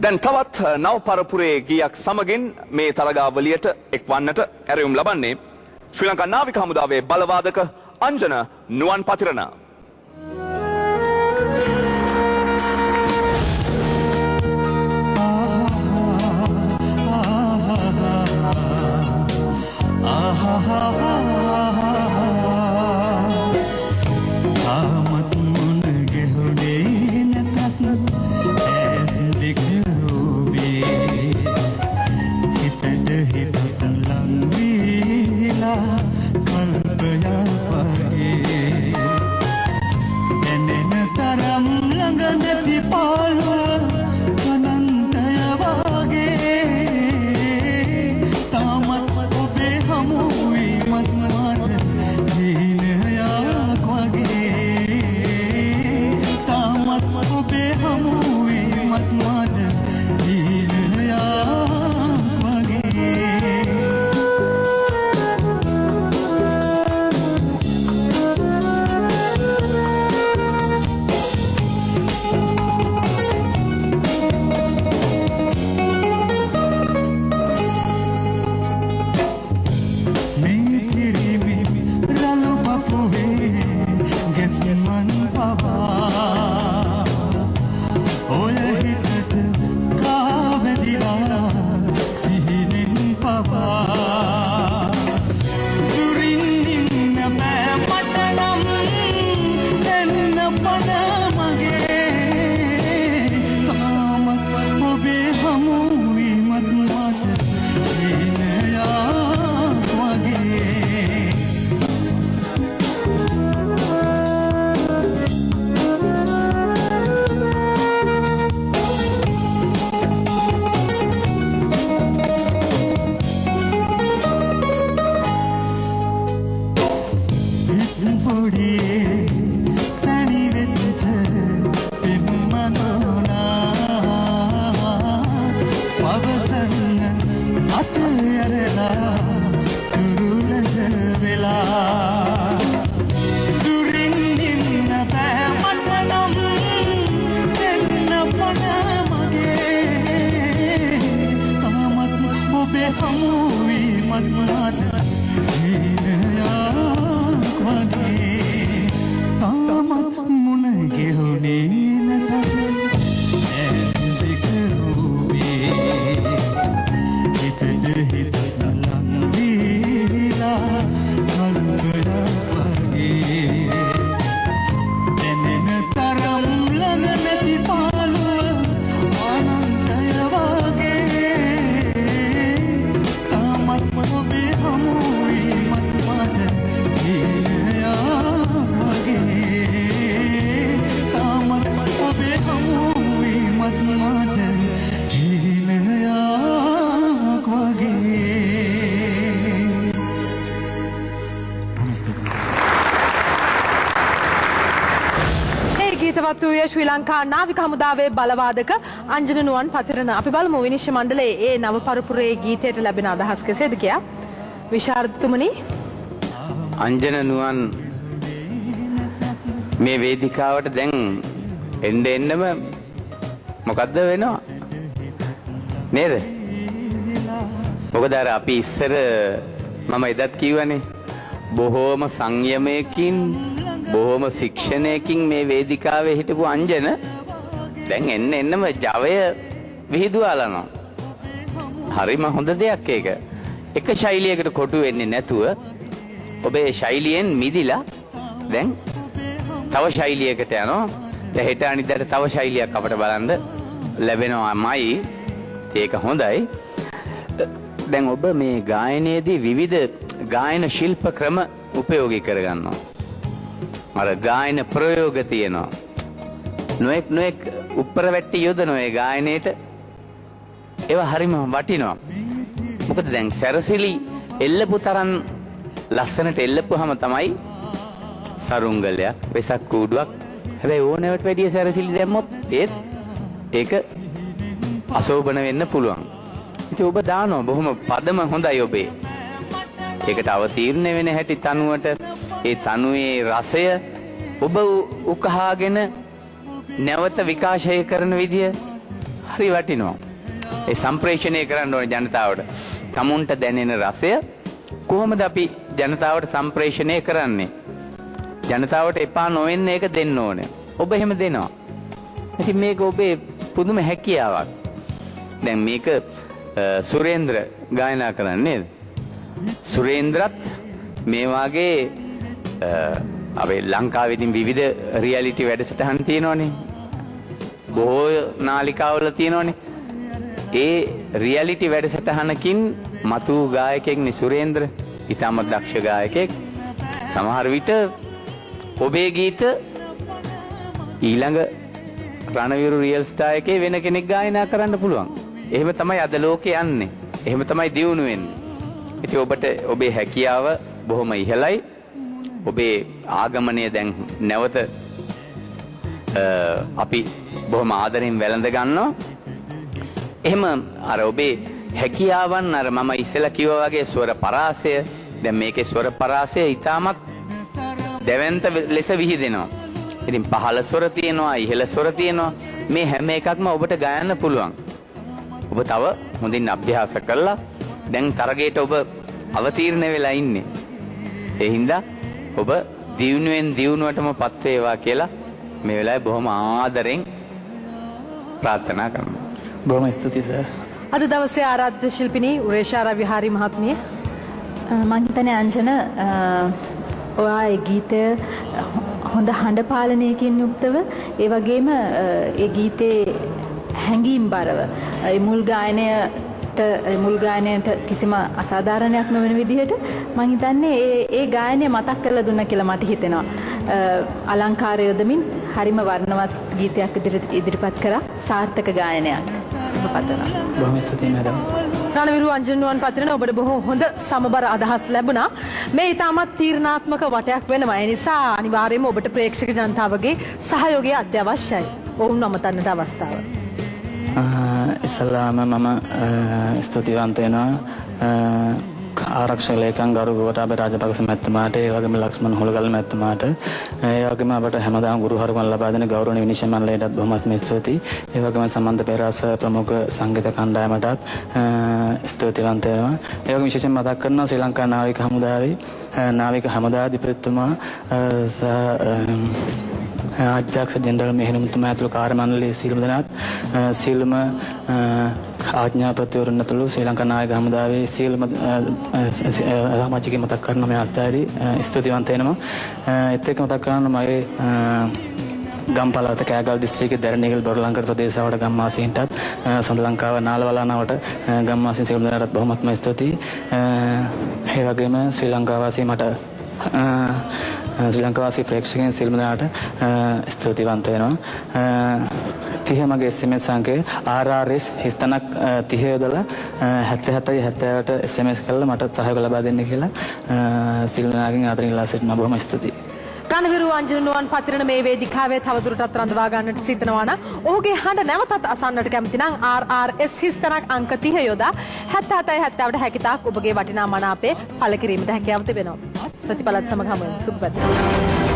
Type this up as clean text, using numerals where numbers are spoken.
දැන් තවත් නව පරපුරේ ගීයක් සමගින් මේ තරගාවලියට එක්වන්නට ඇරයුම් ලබන්නේ ශ්‍රී ලංකා නාවික හමුදාවේ බලවාදක අංජන නුවන් පතිරණ. ශ්‍රී ලංකා නාවික හමුදාවේ බලවාදක අංජන නුවන් පතිරණ. අපි බලමු විනිශ්චය මණ්ඩලයේ ඒ නව පරපුරේ ගීතයට ලැබෙන අදහස් කෙසේද කියා. විශාරදතුමනි, අංජන නුවන් මේ වේදිකාවට දැන් එන්නම මොකද්ද වෙනවා නේද? මොකද අර අපි ඉස්සර මම එදත් කිව්වනේ බොහෝම සංයමයකින් බොහොම ශික්ෂණයකින් මේ වේදිකාවේ හිටපු අංජන දැන් එන්නම ජවය විහිදුවාලනවා. හරිම හොඳ දෙයක් ඒක. එක ශෛලියකට කොටු වෙන්නේ නැතුව ඔබේ ශෛලියෙන් මිදිලා දැන් තව ශෛලියකට යනවා. දැන් හෙට අනිද්දාට තව ශෛලියක් අපට බලන්න ලැබෙනවාමයි. ඒක හොඳයි. දැන් ඔබ මේ ගායනයේදී විවිධ ගායන ශිල්ප ක්‍රම උපයෝගී කරගන්නවා. අර ගායන ප්‍රයෝග තියෙනවා. නොඑක් උඩර වැටි යොදනවා ඒ ගායනයේට. ඒවා හරිම වටිනවා. මොකද දැන් සැරසිලි එල්ලපු තරම් ලස්සනට එල්ලපුවාම තමයි සරුංගලයක් වෙසක් කූඩුවක්. හැබැයි ඕනෑවට වැඩිය සැරසිලි දැම්මොත් ඒක අශෝභන වෙන්න පුළුවන්. ඉතින් ඔබ දානවා බොහොම පදම හොඳයි ඔබේ. ඒකට අවතීර්ණ වෙන හැටි තනුවට ඒ තනුවේ රසය ඔබ උකහාගෙන නැවත විකාශය කරන විදිය හරි වටිනවා. ඒ සම්ප්‍රේෂණය කරන්න ඕනේ ජනතාවට. තමුන්ට දැනෙන රසය කොහොමද අපි ජනතාවට සම්ප්‍රේෂණය කරන්නේ? ජනතාවට එපා නොවෙන්න ඒක දෙන්න ඕනේ. ඔබ එහෙම දෙනවා. ඉතින් මේක ඔබේ පුදුම හැකියාවක්. දැන් මේක සුරේන්ද්‍ර ගායනා කරන්නේ නේද? සුරේන්ද්‍රත් මේ වාගේ අපේ ලංකාවේ ඉතින් විවිධ රියැලිටි වැඩසටහන් තියෙනවනේ. බොහෝ නාලිකාවල තියෙනවනේ. ඒ රියැලිටි වැඩසටහනකින් මතු ගායකයෙක් නේ සුරේන්ද්‍ර. ඉතාමත් දක්ෂ ගායකයෙක්. සමහර විට ඔබේ ගීත ඊළඟ රණවිරු රියල් ස්ටාර් එකේ වෙන කෙනෙක් ගායනා කරන්න පුළුවන්. එහෙම තමයි අද ලෝකේ යන්නේ. එහෙම තමයි දියුණු වෙන්නේ. ඉතින් ඔබට ඔබේ හැකියාව බොහොම ඉහළයි. ඔබේ ආගමනය දැන් නැවත අපි බොහොම ආදරෙන් වැළඳ ගන්නවා. එහෙම අර ඔබේ හැකියාවන් අර මම ඉස්සෙල්ලා කිව්වා වගේ ස්වර පරාසය දැන් මේකේ ස්වර පරාසය ඊටමත් දැවැන්ත ලෙස විහිදෙනවා. ඉතින් පහළ ස්වර තියෙනවා, ඉහළ ස්වර තියෙනවා. මේ හැම එකක්ම ඔබට ගයන්න පුළුවන්. ඔබ තව හොඳින් අභ්‍යාස කළා. දැන් තරගයට ඔබ අවතීර්ණ වෙලා ඉන්නේ. ඒ හින්දා ඔබ දියුණුවෙන් දියුණුවටම පත් වේවා කියලා මේ වෙලාවේ බොහොම ආදරෙන් ප්‍රාර්ථනා කරනවා. බොහොම ස්තුතියි සර්. අද දවසේ ආරාධ්‍ය ශිල්පිනී උරේෂාරා විහාරි මහත්මිය. මම හිතන්නේ අංජන ඔයා ඒ ගීතය හොඳ හඬ පාලනයකින් යුක්තව ඒ වගේම ඒ ගීතේ හැඟීම් බරව ඒ මුල් ගායනයට කිසිම අසාධාරණයක් නොවන විදිහට මම හිතන්නේ ඒ ගායනය මතක් කරලා දුන්නා කියලා මට හිතෙනවා. අලංකාර යොදමින් හරිම වර්ණවත් ගීතයක් ඉදිරිපත් කරා සාර්ථක ගායනයක්. සුබපතනවා. බොහොම ස්තුතියි මැඩම්. රණවිරු අංජනුවන් පතිරණ ඔබට බොහෝ හොඳ සමබර අදහස් ලැබුණා. මේ ඊටමත් තීරණාත්මක වටයක් වෙනවා. ඒ නිසා අනිවාර්යයෙන්ම ඔබට ප්‍රේක්ෂක ජනතාවගේ සහයෝගය අත්‍යවශ්‍යයි. ඔවුන් නමතන්නට අවස්ථාව. ඉස්සල්ලාම මම ස්තුතිවන්ත වෙනවා ආරක්ෂක ලේකම් ගරු ගෝඨාභය රාජපක්ෂ මැතිතුමාට, ඒ වගේම ලක්ෂ්මන් හොලගල් මැතිතුමාට, ඒ වගේම අපට හැමදාම ගුරුහරුකම් ලබා දෙන ගෞරවනීය විනිශ්චය මණ්ඩලයටත් බොහොමත්ම ස්තුතියි. ඒ වගේම සම්බන්ධ පෙරාස ප්‍රමුඛ සංගීත කණ්ඩායමටත් ස්තුතිවන්ත වෙනවා. ඒ වගේම විශේෂයෙන් මතක් කරනවා ශ්‍රී ලංකා නාවික හමුදාවේ නාවික හමුදාධිපතිතුමා අධ්‍යක්ෂ ජෙනරල් මෙහෙණුම්තුමා ඇතුළු කාර්ය මණ්ඩලයේ සියලුම දෙනාත් සියලුම ආඥාපතිවරුන් ඇතුළු ශ්‍රී ලංකා නාවික හමුදාවේ සියලුම සමාජිකයන් මතක් කරන මේ අවස්ථාවේදී ස්තුතිවන්ත වෙනවා. ඒත් එක්ක මතක් කරනවා මගේ ගම්පළාත කෑගල් දිස්ත්‍රික්කයේ දැරණියගල බොරලංකර ප්‍රදේශවල ගම්වාසීන්ටත් සඳ ලංකාව නාලවලානාවට ගම්වාසීන් සියලුම දෙනාටත් බොහොමත්ම ස්තුතියි. ඒ වගේම ශ්‍රී ලංකාවාසී මට ශ්‍රී ලංකාවාසී ප්‍රේක්ෂකයන් සියලුම දෙනාට ස්තුතිවන්ත වෙනවා. 30 මගේ SMS අංකය RRS 30 යොදලා 77 70ට SMS කරලා මට සහයෝගය ලබා දෙන්න කියලා සියලුම දෙනාගෙන් ආදරෙන් ඉල්ලා සිටිනවා. බොහොම ස්තුතියි. රණවිරු අංජනුවන් පතිරණ මේ වේදිකාවේ තවදුරටත් රඳවා ගන්නට සිතනවා නම් ඔහුගේ හඬ නැවතත් අසන්නට කැමති නම් RRS 30 අංක 30 යොදා 77 70ට හැකිතාක් ඔබගේ වටිනා මනාපේ පළ කිරීමට හැකියාව තිබෙනවා. ප්‍රතිඵලත් සමග හමු වෙමු. සුබ පැතුම්.